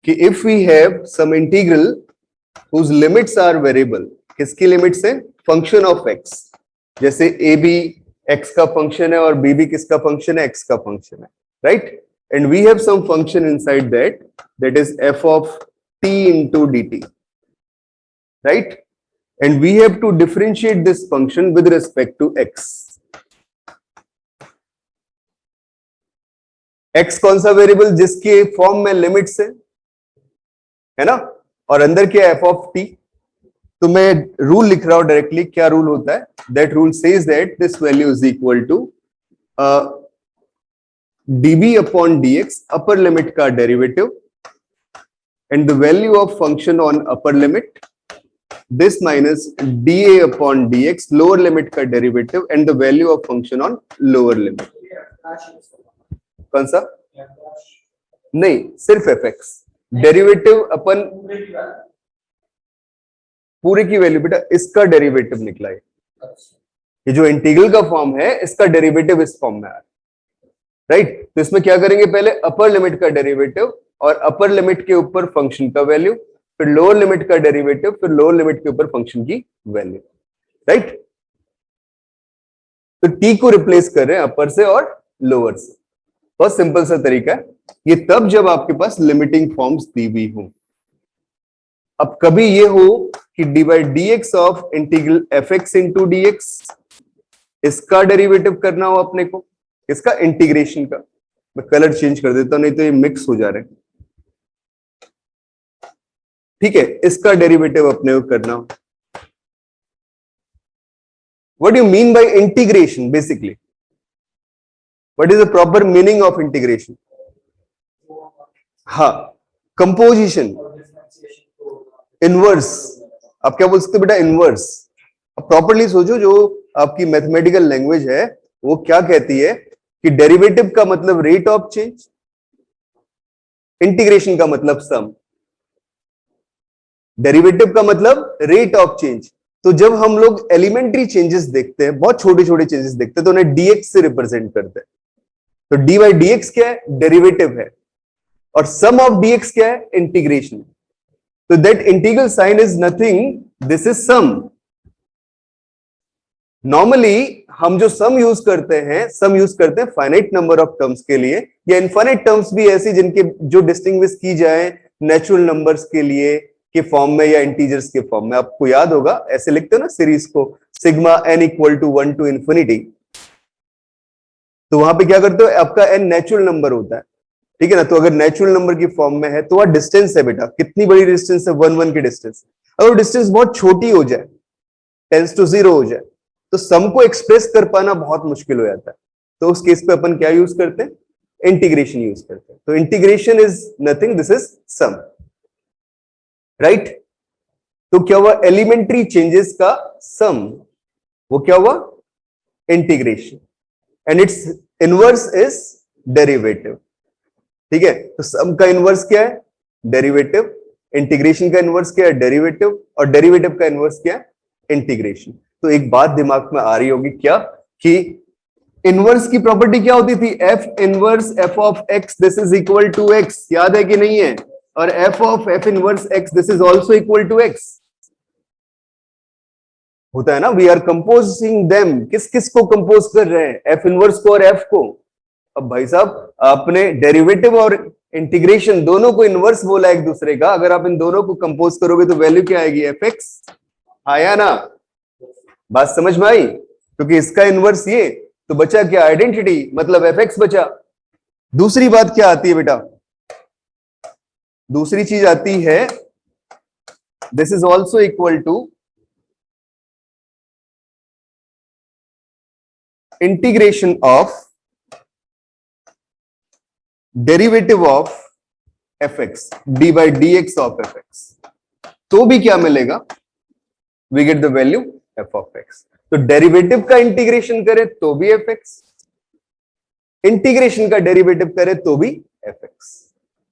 कि if we have some integral whose limits are variable, किसकी limits है? Function of x. जैसे a b x का function है और बी भी किसका फंक्शन है? एक्स का फंक्शन है, right? And we have some function inside that is f of t into dt, right? And we have to differentiate this function with respect to x. x कौन सा variable? जिसके form में limits है ना, और अंदर क्या? F of T. तो मैं रूल लिख रहा हूं डायरेक्टली। क्या रूल होता है? That rule says that this value is equal to db upon dx, upper limit का derivative, and the value of function on upper limit, this minus dA upon dx, lower limit का derivative, and the value of function on lower limit. कौन सा? नहीं, सिर्फ fx। Derivative अपन पूरे की value, बेटा इसका डेरिवेटिव निकला है। ये जो इंटीग्रल का फॉर्म है, इसका डेरिवेटिव इस फॉर्म में आ रहा है, राइट? तो इसमें क्या करेंगे? पहले अपर लिमिट का डेरिवेटिव और अपर लिमिट के ऊपर फंक्शन का वैल्यू, फिर लोअर लिमिट का डेरिवेटिव, फिर लोअर लिमिट के ऊपर फंक्शन की वैल्यू, राइट? तो टी को रिप्लेस कर रहे हैं अपर से और लोअर से। बहुत सिंपल सा तरीका है ये, तब जब आपके पास लिमिटिंग फॉर्म्स दी हुई हो। अब कभी ये हो कि D by d x of integral F x into D x, इसका डेरिवेटिव करना हो अपने को, इसका इंटीग्रेशन का। मैं कलर चेंज कर देता हूं, नहीं तो ये मिक्स हो जा रहे हैं, ठीक है? इसका डेरिवेटिव अपने को करना हो। What do you mean bye integration? Basically what is the proper meaning of integration? हाँ, कंपोजिशन, इनवर्स। आप क्या बोल सकते बेटा? इनवर्स। अब प्रॉपरली सोचो, जो आपकी मैथमेटिकल लैंग्वेज है वो क्या कहती है कि डेरिवेटिव का मतलब रेट ऑफ चेंज, इंटीग्रेशन का मतलब सम। डेरिवेटिव का मतलब रेट ऑफ चेंज। तो जब हम लोग एलिमेंट्री चेंजेस देखते हैं, बहुत छोटे छोटे चेंजेस देखते हैं, तो उन्हें dx से रिप्रेजेंट करते हैं। तो dy बाई dx क्या है? डेरिवेटिव है। और सम ऑफ dx क्या है? इंटीग्रेशन। तो that integral sign is nothing, this is sum. Normally हम जो सम यूज करते हैं फाइनाइट नंबर ऑफ टर्म्स के लिए, या इनफाइनाइट टर्म्स भी ऐसी जिनके जो डिस्टिंग्विश की जाए नेचुरल नंबर्स के लिए के फॉर्म में या इंटीजर्स के फॉर्म में। आपको याद होगा ऐसे लिखते हो ना सीरीज को, sigma n equal to 1 to infinity. तो वहां पे क्या करते हो? आपका n नेचुरल नंबर होता है, ठीक है ना? तो अगर नेचुरल नंबर की फॉर्म में है तो वह डिस्टेंस है बेटा। कितनी बड़ी डिस्टेंस है? 1 1 की डिस्टेंस। अगर डिस्टेंस बहुत छोटी हो जाए, टेंस टू 0 हो जाए, तो सम को एक्सप्रेस कर पाना बहुत मुश्किल हो जाता है। तो उस केस पे अपन क्या यूज करते हैं? इंटीग्रेशन यूज करते हैं। तो integration is nothing, this is sum, right? तो क्या हुआ? एलिमेंट्री चेंजेस का सम, वो क्या हुआ? Integration. And it's inverse is derivative, ठीक है? तो सम का इनवर्स क्या है? डेरिवेटिव। इंटीग्रेशन का इनवर्स क्या है? डेरिवेटिव। और डेरिवेटिव का इनवर्स क्या है? इंटीग्रेशन। तो एक बात दिमाग में आ रही होगी क्या, कि इनवर्स की प्रॉपर्टी क्या होती थी? F inverse f of x this is equal to x. याद है कि नहीं है? और f of f inverse x this is also equal to x होता है ना? We are composing them. किस किस को कंपोज कर रहे हैं? f इनवर्स को और f को। अब भाई साहब, आपने डेरिवेटिव और इंटीग्रेशन दोनों को इनवर्स बोला एक दूसरे का। अगर आप इन दोनों को कंपोज करोगे तो वैल्यू क्या आएगी? fx। आया ना? बात समझ में आई? क्योंकि इसका इनवर्स ये, तो बचा क्या? आइडेंटिटी, मतलब fx बचा। दूसरी बात क्या आती है बेटा? दूसरी चीज आती है, this is also equal to integration of derivative of f x, d by d x of f x. तो भी क्या मिलेगा? We get the value f of x. तो डेरिवेटिव का इंटीग्रेशन करें तो भी एफ एक्स, इंटीग्रेशन का डेरिवेटिव करें तो भी f x,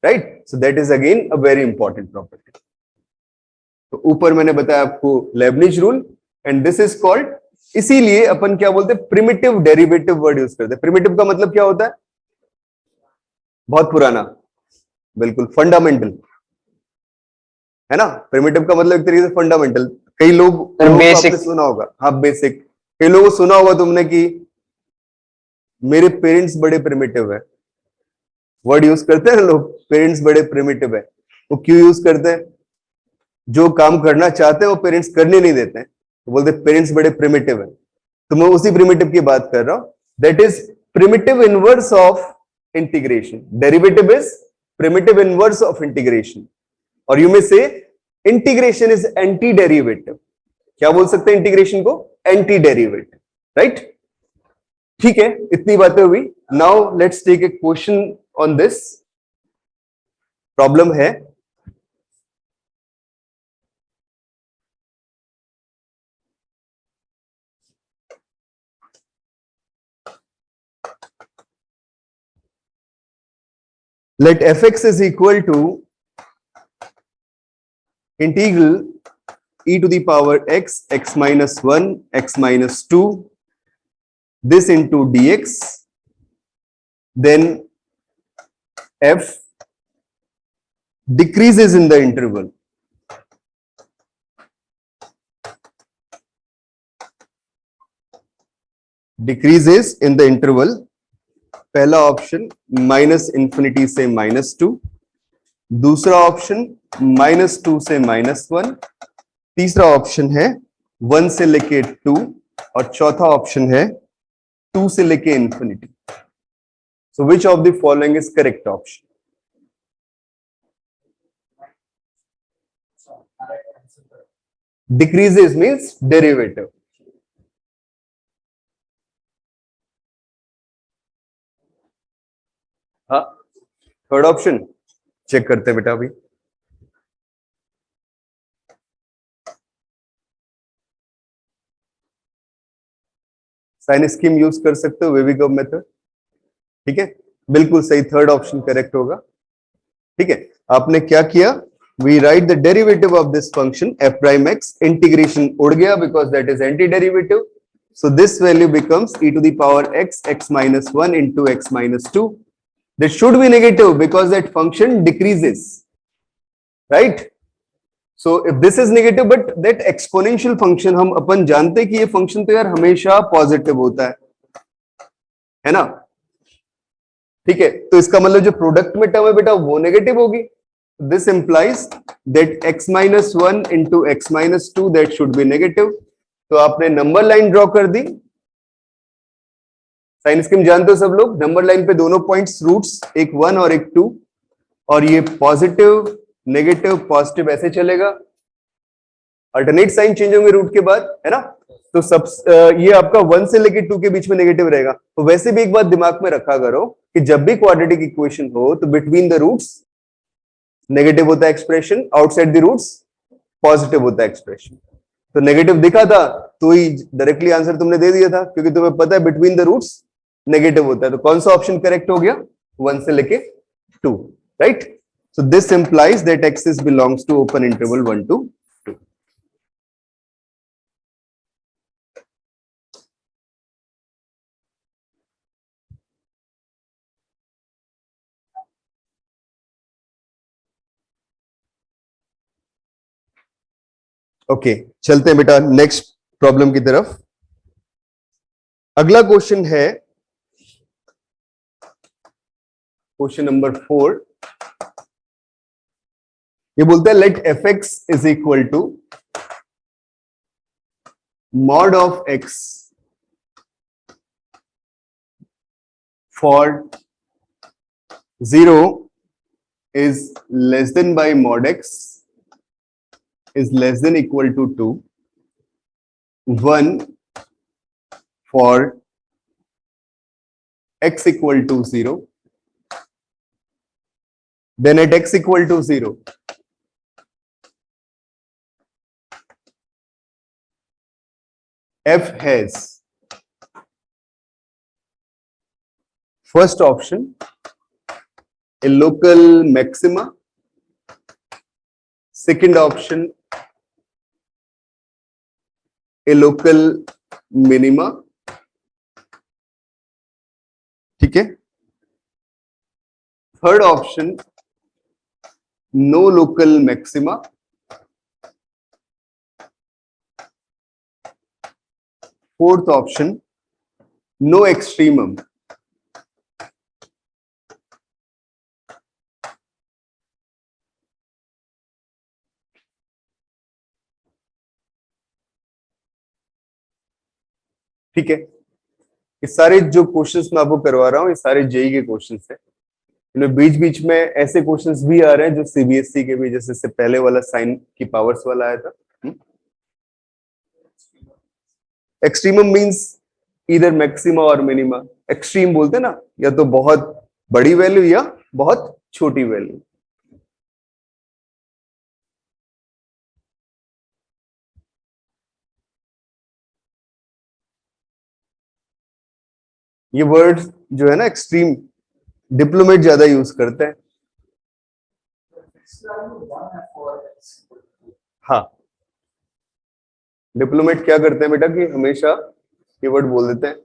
right? So that is again a very important property. तो ऊपर मैंने बताया आपको Leibniz rule, and this is called, इसीलिए अपन क्या बोलते हैं? प्रिमिटिव डेरिवेटिव वर्ड यूज करते हैं। प्रिमिटिव का मतलब क्या होता है? बहुत पुराना, बिल्कुल फंडामेंटल। है ना। प्रिमिटिव का मतलब एक तरीके से फंडामेंटल, कई लोगों को आपने सुना होगा, हाँ बेसिक, कई लोगों को सुना होगा तुमने कि मेरे पेरेंट्स बड़े प्रिमिटिव है, वर्ड यूज करते हैं लोग, पेरेंट्स बड़े प्रिमिटिव है। वो क्यों यूज करते हैं? जो काम करना चाहते हैं वो पेरेंट्स करने नहीं देते हैं, तो बोलते पेरेंट्स बड़े प्रिमिटिव है। तो मैं उसी प्रिमिटिव की बात कर रहा हूं, that is primitive inverse of integration. Derivative is primitive inverse of integration, और यू मे से इंटीग्रेशन इज एंटी डेरिवेटिव। क्या बोल सकते हैं इंटीग्रेशन को? Anti derivative, right. ठीक है, इतनी बातें हुई। Now let's take a question on this. Problem है let fx is equal to integral e to the power x, x minus 1, x minus 2, this into dx, then f decreases in the interval. Decreases in the interval. पहला option minus infinity से -2, दूसरा option -2 से -1, तीसरा option है 1 से लेके 2, और चौथा ऑप्शन है 2 से लेके infinity. So which of the following is correct option? Decreases means derivative. हाँ, थर्ड ऑप्शन चेक करते बेटा। अभी साइन स्कीम यूज कर सकते हो, वेविगव मेथड। ठीक है, बिल्कुल सही, थर्ड ऑप्शन करेक्ट होगा। ठीक है, आपने क्या किया? We write the derivative of this function f prime x, integration उड़ गया because that is anti derivative, so this value becomes e to the power x, x minus 1 into x minus 2. That should be negative because that function decreases, right? So if this is negative, but that exponential function, हम अपन जानते कि ये function तो यार हमेशा positive होता है ना। ठीक है, तो इसका मतलब जो प्रोडक्ट में टर्म है बेटा वो नेगेटिव होगी। This implies that x minus 1 into x minus 2 that should be negative. तो आपने नंबर लाइन ड्रॉ कर दी। साइन स्कीम जानते हो सब लोग, नंबर लाइन पे दोनों पॉइंट्स रूट्स, एक 1 और एक 2, और ये पॉजिटिव नेगेटिव पॉजिटिव ऐसे चलेगा, अल्टरनेट साइन चेंज होंगे रूट के बाद, है ना। तो सब ये आपका 1 से लेके 2 के बीच में नेगेटिव रहेगा। तो वैसे भी एक बात दिमाग में रखा करो कि जब भी क्वाड्रेटिक इक्वेशन हो तो बिटवीन द रूट्स नेगेटिव होता है expression, outside the roots positive होता है एक्सप्रेशन। तो नेगेटिव दिखा था तो ही डायरेक्टली आंसर तुमने दे दिया था, क्योंकि तुम्हें पता है बिटवीन द रूट्स नेगेटिव होता है। तो कौन सा ऑप्शन करेक्ट हो गया? 1 से लेके 2, right. So this implies that x is belongs to open interval 1 to 2. Okay, चलते हैं बेटा नेक्स्ट प्रॉब्लम की तरफ। अगला क्वेश्चन है क्वेश्चन नंबर 4। ये बोलता है let fx is equal to mod of x for 0 is less than by mod x is less than equal to 2, 1 for x equal to 0, then at x equal to 0 f has first option a local maxima, second option a local minima, ठीक है, third option no local maxima, fourth option, no extremum. ठीक है, ये सारे जो questions मैं आपको करवा रहा हूँ ये सारे जेई के क्वेश्चंस हैं। इनमें बीच बीच में ऐसे क्वेश्चंस भी आ रहे हैं जो सीबीएसई के भी, जैसे से पहले वाला साइन की पावर्स वाला आया था। एक्सट्रीमम मींस इधर मैक्सिमा और मिनिमा। एक्सट्रीम बोलते हैं ना, या तो बहुत बड़ी वैल्यू या बहुत छोटी वैल्यू। ये वर्ड जो है ना एक्सट्रीम, डिप्लोमेट ज्यादा यूज करते हैं। हाँ, डिप्लोमेट क्या करते हैं बेटा कि हमेशा ये वर्ड बोल देते हैं,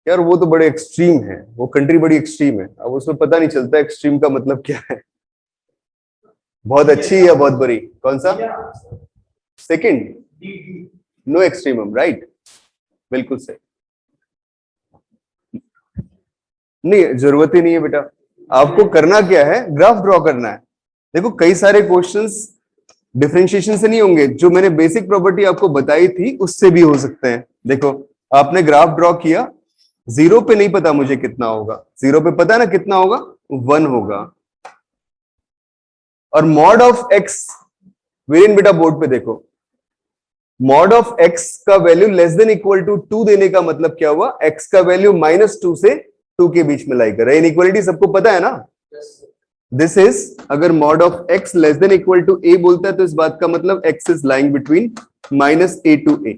यार वो तो बड़े एक्सट्रीम है, वो कंट्री बड़ी एक्सट्रीम है। अब उसमें पता नहीं चलता एक्सट्रीम का मतलब क्या है, बहुत अच्छी या बहुत बुरी। कौन सा? सेकंड, नो एक्सट्रीमम, राइट, बिल्कुल सही। नहीं, जरूरत ही नहीं है बेटा। आपको करना क्या है, ग्राफ ड्रॉ करना है। देखो कई सारे क्वेश्चंस डिफरेंशिएशन से नहीं होंगे, जो मैंने बेसिक प्रॉपर्टी आपको बताई थी उससे भी हो सकते हैं। देखो आपने ग्राफ ड्रॉ किया, जीरो पे नहीं पता मुझे कितना होगा, जीरो पे पता है ना कितना होगा, 1 होगा। और मॉड ऑफ एक्स, वीरेन बेटा बोर्ड पे देखो, मॉड ऑफ एक्स का value less than equal to 2 देने का मतलब क्या हुआ, एक्स का वैल्यू -2 से 2 के बीच में लाई कर रहा है। इनइक्वालिटी सबको पता है ना। दिस इज, अगर mod of x less than equal to a बोलता है तो इस बात का मतलब x is lying between -a to a।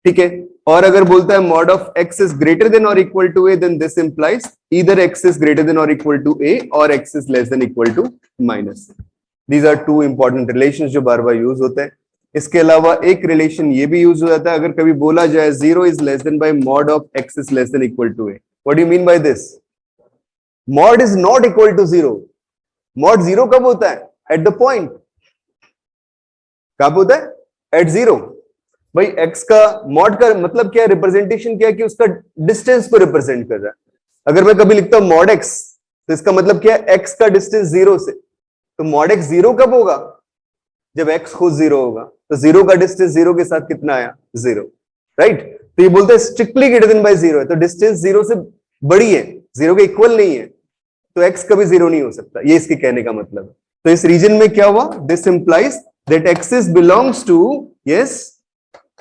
ठीक है, और अगर बोलता है mod of x is greater than और equal to a, then this implies either x is greater than और इक्वल टू ए और x is less than equal to minus. These are two important relations जो बार बार use होते हैं। इसके अलावा एक relation ये भी यूज हो जाता है, अगर कभी बोला जाए zero is less than by mod of x is less than equal to a. What do you mean by this? Mod is not equal to zero. Mod zero कब होता है? At the point. कब होता है? At zero. भाई x का mod का मतलब क्या है, रिप्रेजेंटेशन क्या है कि उसका डिस्टेंस को रिप्रेजेंट कर रहा है। अगर मैं कभी लिखता हूं मॉड एक्स, तो इसका मतलब क्या है, एक्स का डिस्टेंस जीरो से। तो मॉड एक्स जीरो कब होगा? जब एक्स खुद जीरो होगा। तो जीरो का डिस्टेंस जीरो के साथ कितना आया? Zero, right. तो ये बोलते हैं strictly greater than by zero है, तो डिस्टेंस जीरो से बड़ी है, जीरो के इक्वल नहीं है, तो एक्स कभी जीरो नहीं हो सकता। ये इसके कहने का मतलब है। तो इस रीजन में क्या हुआ, this implies that x is belongs to, yes,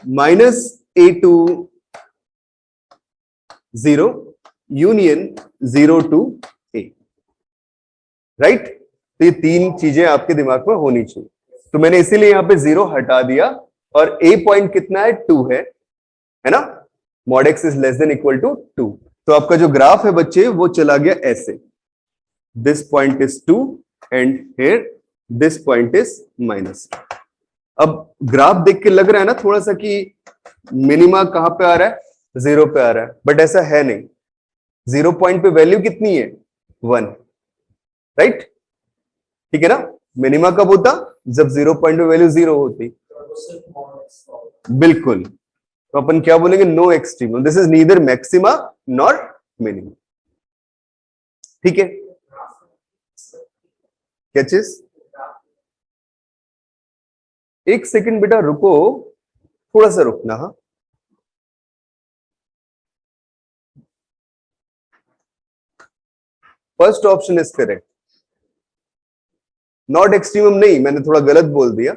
-a to 0 union 0 to a, right. तो ये तीन चीजें आपके दिमाग में होनी चाहिए। तो मैंने इसीलिए यहां पे 0 हटा दिया, और a पॉइंट कितना है? 2 है ना। Mod x is less than equal to 2। तो आपका जो ग्राफ है बच्चे वो चला गया ऐसे, this point is 2 and here this point is -2। अब ग्राफ देख के लग रहा है ना थोड़ा सा कि मिनिमा कहां पे आ रहा है? 0 पे आ रहा है, बट ऐसा है नहीं। 0 पॉइंट पे वैल्यू कितनी है? 1, राइट। ठीक है ना। मिनिमा कब होता? जब 0 पॉइंट पे वैल्यू 0 होती। बिल्कुल। तो अपन क्या बोलेंगे? No extreme, this is neither maxima nor minima. ठीक है, क्या चीज? एक सेकंड बेटा रुको, थोड़ा सा रुकना। हाँ, first option is correct, not extremum नहीं, मैंने थोड़ा गलत बोल दिया।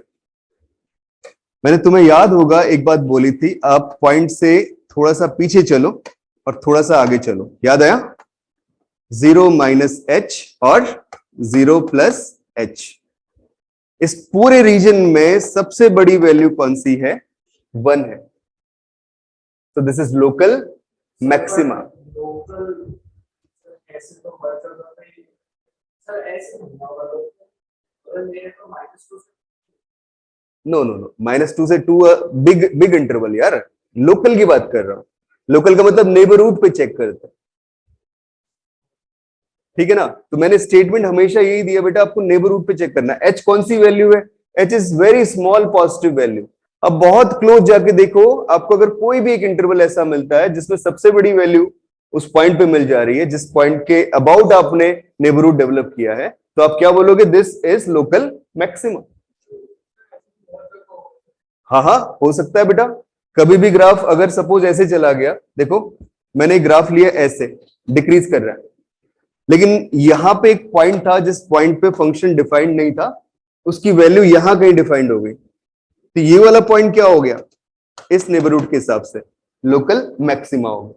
मैंने, तुम्हें याद होगा एक बात बोली थी, आप पॉइंट से थोड़ा सा पीछे चलो और थोड़ा सा आगे चलो, याद आया? 0 -h और 0 +h। इस पूरे रीजन में सबसे बड़ी वैल्यू कौन सी है? 1 है। तो this is local maxima. No no no, -2 से 2 बिग बिग इंटरवल यार, लोकल की बात कर रहा हूं। लोकल का मतलब नेबरहुड पे चेक करते हैं, ठीक है ना। तो मैंने स्टेटमेंट हमेशा यही दिया बेटा, आपको नेबरहुड पे चेक करना है। एच कौन सी वैल्यू है? H is very small positive value. अब बहुत क्लोज जाके देखो, आपको अगर कोई भी एक इंटरवल ऐसा मिलता है जिसमें सबसे बड़ी वैल्यू उस पॉइंट पे मिल जा रही है, जिस पॉइंट के अबाउट आपने नेबरहुड डेवलप किया है, तो आप क्या बोलोगे? This is local maximum. हाँ हाँ, हो सकता है बेटा। कभी भी ग्राफ अगर सपोज ऐसे चला गया, देखो मैंने ग्राफ लिया ऐसे डिक्रीज कर रहा है, लेकिन यहां पे एक पॉइंट था जिस पॉइंट पे फंक्शन डिफाइंड नहीं था, उसकी वैल्यू यहां कहीं डिफाइंड हो गई, तो ये वाला पॉइंट क्या हो गया? इस नेबरहुड के हिसाब से लोकल मैक्सिमा हो गया।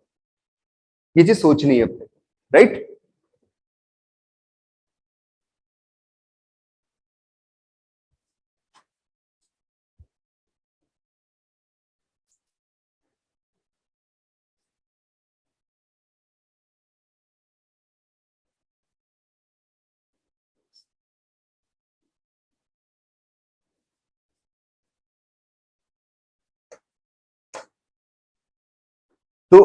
ये चीज सोचनी है अपने, राइट? तो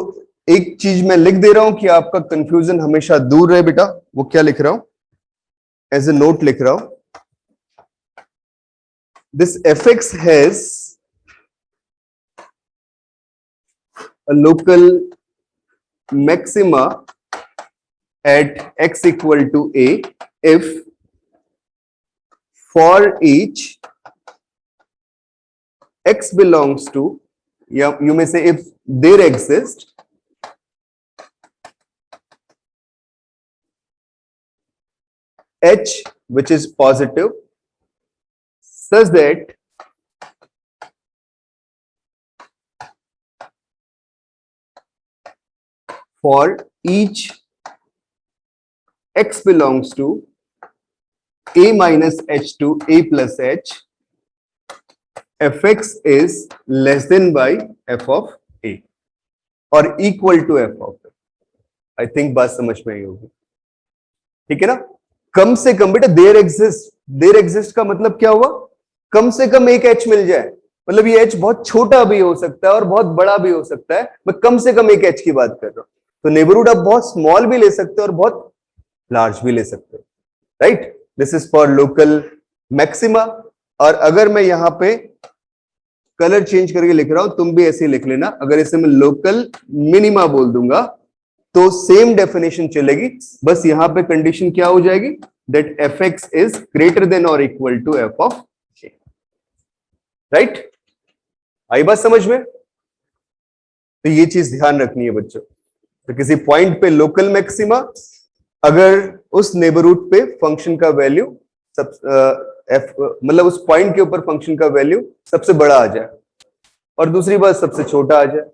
एक चीज मैं लिख दे रहा हूं कि आपका कंफ्यूजन हमेशा दूर रहे बेटा। वो क्या लिख रहा हूं? एज ए नोट लिख रहा हूं, this fx has a local maxima at x equal to a if for each x belongs to, yeah, you may say if there exists h which is positive such that for each x belongs to a minus h to a plus h, fx is less than by f of a और equal to f of a। I think बात समझ में आई होगी, ठीक है ना? कम से कम बेटा देयर एग्जिस्ट का मतलब क्या हुआ? कम से कम एक h मिल जाए, मतलब ये h बहुत छोटा भी हो सकता है और बहुत बड़ा भी हो सकता है, मैं कम से कम एक h की बात कर रहा हूं। तो नेबरहुड आप बहुत स्मॉल भी ले सकते हो और बहुत लार्ज भी ले सकते हो, right? This is for local maxima. और अगर मैं यहां पे कलर चेंज करके लिख रहा हूं, तुम भी ऐसे ही लिख लेना। अगर इसे मैं लोकल मिनिमा बोल दूंगा तो सेम डेफिनेशन चलेगी, बस यहां पे कंडीशन क्या हो जाएगी? That fx is greater than और equal to f of a, right? आई बात समझ में? तो ये चीज ध्यान रखनी है बच्चों। तो किसी पॉइंट पे लोकल मैक्सिमा, अगर उस नेबरहुड पे फंक्शन का वैल्यू सब मतलब उस पॉइंट के ऊपर फंक्शन का वैल्यू सबसे बड़ा आ जाए और दूसरी बात सबसे छोटा आ जाए,